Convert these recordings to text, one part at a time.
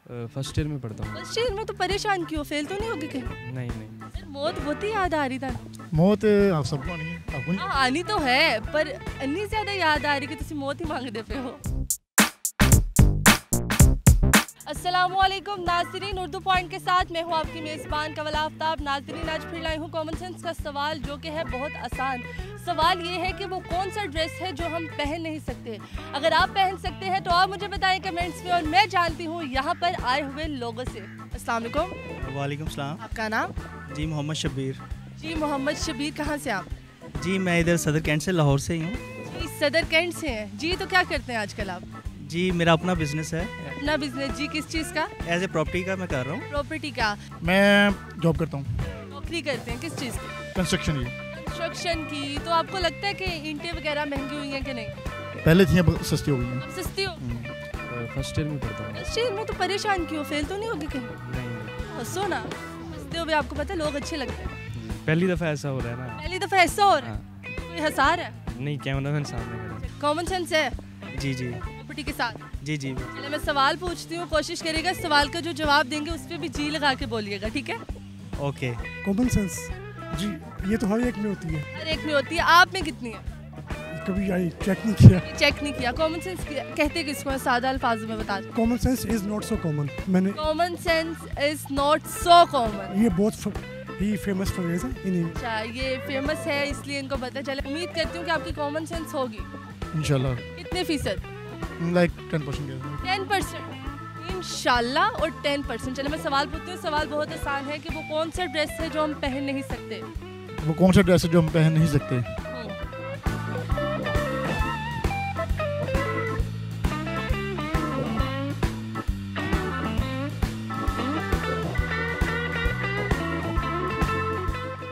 First year में पढ़ता हूँ। फर्स्ट ईयर में तो परेशान क्यों, फेल तो नहीं होगी कहीं? नहीं नहीं। सर मौत बहुत ही याद आ रही था। मौत आप सबको आनी है, आपको नहीं? हाँ आनी तो है, पर इतनी ज्यादा याद आ रही कि तुम मौत ही मांगते पे हो। अस्सलामुअलैकुम नाज़रीन, उर्दू पॉइंट के साथ मैं हूँ आपकी मेज़बान कवल आफ्ताब। नाज़रीन आज फिर लाई हूँ कॉमन सेंस का सवाल, जो कि है बहुत आसान। सवाल ये है कि वो कौन सा ड्रेस है जो हम पहन नहीं सकते। अगर आप पहन सकते हैं तो आप मुझे बताएं कमेंट्स में, और मैं जानती हूँ यहाँ पर आए हुए लोगों से। अस्सलाम वालेकुम। वालेकुम सलाम। आपका नाम? जी मोहम्मद शब्बीर। जी मोहम्मद शबीर, कहाँ से आप? जी मैं इधर सदर कैंट से, लाहौर से ही हूँ। जी सदर कैंट से हैं। जी तो क्या करते हैं आजकल आप? जी मेरा अपना बिजनेस है। अपना बिजनेस? जी किस चीज़ का? एज ए प्रॉपर्टी का मैं कर रहा हूँ। प्रॉपर्टी का? मैं जॉब करता हूँ, नौकरी करते हैं, किस चीज़ की? कंस्ट्रक्शन की। कंस्ट्रक्शन की। तो आपको लगता है कि ईंटें वगैरह महंगी हुई हैं कि नहीं? पहले थी, अब सस्ती हो गई हैं। अब सस्ती हो? फर्स्ट ईयर में पढ़ता हूँ। फर्स्ट ईयर में तो परेशान क्यों, फेल तो नहीं होगी कहीं? नहीं नहीं। हंसो ना, हंसते हुए आपको पता है लोग अच्छे लगते हैं। पहली दफ़ा ऐसा हो रहा है ना। पहली दफ़ा ऐसा हो रहा है? हाँ। कोई हंसा रहा है? नहीं, कैमरा मैन सामने खड़ा। कॉमन सेंस है जी जी प्रॉपर्टी के साथ। जी जी। चलो मैं सवाल पूछती हूँ, कोशिश करिएगा सवाल का जो जवाब देंगे उस पर भी जी लगा के बोलिएगा, ठीक है? ओके। कॉमन सेंस जी, ये तो हर एक में होती है। हर एक में होती है, आप में कितनी है? कभी आई चेक नहीं किया। चेक नहीं किया। कॉमन सेंस कहते किसको है, सादा अल्फाजों में बता दो। Common sense is not so common. मैंने common sense is not so common. ये बहुत ही फेमस फ्रेज है इन अच्छा, ये फेमस है इसलिए इनको पता चला। उम्मीद करती हूँ कि आपकी कॉमन सेंस होगी। इंशाल्लाह कितने फीसद? लाइक 10%। 10%? इंशाल्लाह। और 10%। चलो मैं सवाल पूछती हूँ, सवाल बहुत आसान है कि वो कौन सा ड्रेस है जो हम पहन नहीं सकते। वो कौन सा ड्रेस है जो हम पहन नहीं सकते?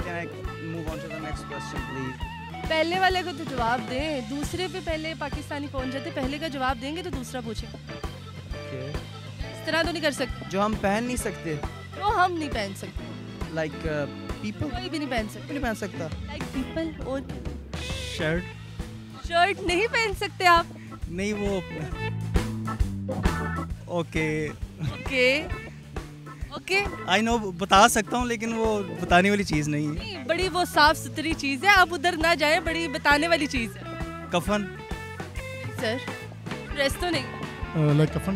Can I move on to the next question please? पहले वाले को तो जवाब दें, दूसरे पे पहले पाकिस्तानी पहुंच जाते। पहले का जवाब देंगे तो दूसरा पूछें। Okay. इस तरह तो नहीं कर सकते। जो हम पहन नहीं सकते, तो हम नहीं पहन सकते, लाइक पीपल कोई भी नहीं पहन सकते। नहीं पहन सकता। Like people. और शर्ट शर्ट नहीं पहन सकते आप? नहीं वो। Okay okay okay. I know, बता सकता हूँ लेकिन वो बताने वाली चीज़ नहीं है। नहीं, बड़ी वो साफ सुथरी चीज़ है, आप उधर ना जाएं, बड़ी बताने वाली चीज़ है। कफन। सर ड्रेस तो नहीं? लाइक कफन।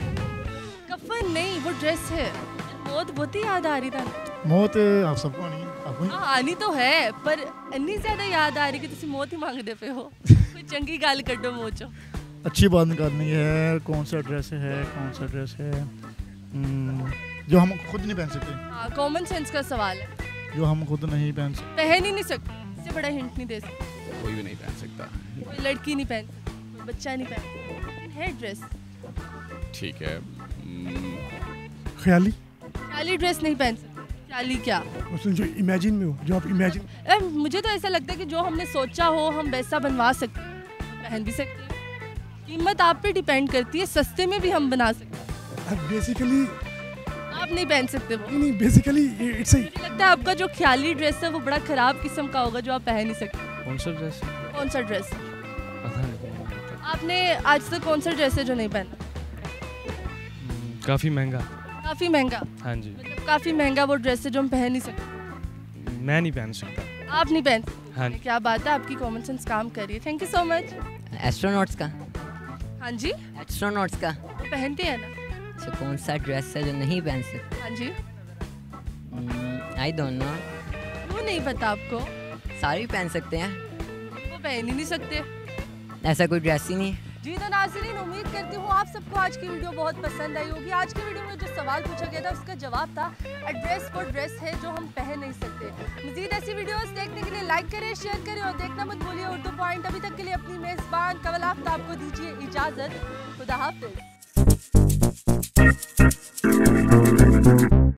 कफन नहीं, वो ड्रेस है। मौत बहुत ही याद आ रही था। मौत आप सबको आनी है, आपको नहीं? हाँ आनी तो है, पर इतनी ज्यादा याद आ रही कि तुम मौत ही मांगते पे हो। कोई चंगी गाल कड्डो मुँह चो। अच्छी बात निकालनी है। कौन सा ड्रेस है, कौन सा ड्रेस है जो हम खुद नहीं पहन सकते? हाँ कॉमन सेंस का सवाल है, जो हम खुद नहीं पहन सकते। पहन ही नहीं सकते। इससे बड़ा हिंट नहीं दे सकते। कोई भी नहीं पहन सकता। कोई लड़की नहीं पहन सकती, कोई बच्चा नहीं पहन सकता। है ड्रेस ठीक है। ख्याली, ख्याली ड्रेस नहीं पहन सकते। ख्याली क्या? उसमें जो इमेजिन में हो, जो आप इमेजिन। मुझे तो ऐसा लगता है कि जो हमने सोचा हो हम वैसा बनवा सकते हैं, पहन भी सकते हैं। कीमत आप पे डिपेंड करती है, सस्ते में भी हम बना सकते हैं। बेसिकली आप नहीं पहन सकते वो। नहीं, बेसिकली इट्स मुझे लगता है आपका जो ख्याली ड्रेस है वो बड़ा खराब किस्म का होगा, जो आप पहन नहीं सकते। कौन सा ड्रेस? कौन सा ड्रेस? पता नहीं। आपने आज तक कौन सा ड्रेस है जो नहीं पहना? काफ़ी महंगा। काफी महंगा? हाँ जी। मतलब काफी महंगा वो ड्रेस है जो हम पहन नहीं सकते। मैं नहीं पहन सकता। आप नहीं पहन सकते? हाँ। क्या बात है, आपकी कॉमन सेंस काम कर रही है। Thank you so much. Astronauts का। हाँ जी, एस्ट्रोनॉट्स का। वो पहनते हैं ना। अच्छा, कौन सा ड्रेस है जो नहीं पहन सकते? हाँ जी। I don't know. वो नहीं पता आपको? सारे पहन सकते हैं, वो पहन ही नहीं सकते। ऐसा कोई ड्रेस ही नहीं। जी तो नाज़रीन, उम्मीद करती हूँ आप सबको आज की वीडियो बहुत पसंद आई होगी। आज की वीडियो में जो सवाल पूछा गया था उसका जवाब था ड्रेस वो ड्रेस है जो हम पहन नहीं सकते। मज़ीद ऐसी वीडियोस देखने के लिए लाइक करें, शेयर करें और देखना मत भूलिए उर्दू पॉइंट। अभी तक के लिए अपनी मेज़बान कवल आफ्ताब को दीजिए इजाज़त। खुदा हाफिज़।